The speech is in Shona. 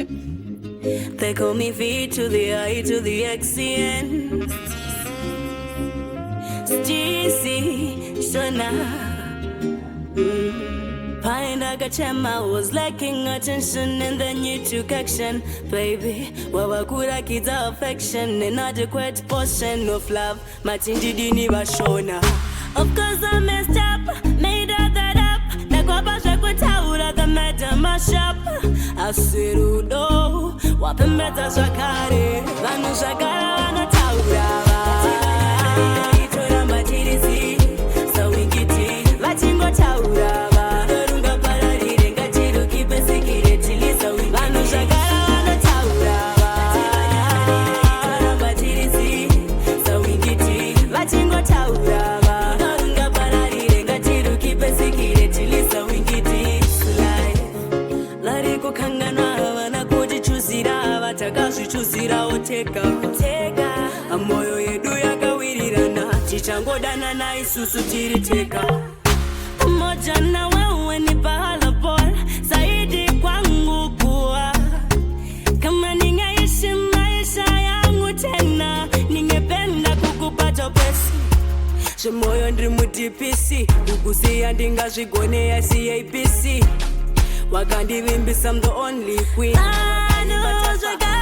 They call me V to the I to the XCN. Steezy, Shona. Find I got I was lacking attention and then you took action, baby. Wawakura kids affection, inadequate portion of love. Matindi dini Shona. Of course I messed up, made all that up. Nakwaba shakutaura the madam shop. Asirudo, wapembeta shakare, vanu shakara vanu taura. Itora matirizi, so wingiti, vachingo taura. Takazvichuzira oteka amoyo yedu yakawirirana tichangodana naisusu tiriteka moja na wewe ni pahala bora zaidi kwangu kuwa kama ningeishi maisha yangu tena ningependa kukupata pesi shemoyo ndiri mudipisi ukusiya ndingazvigonea CAPC wakandivimbisa I'm the only queen. I know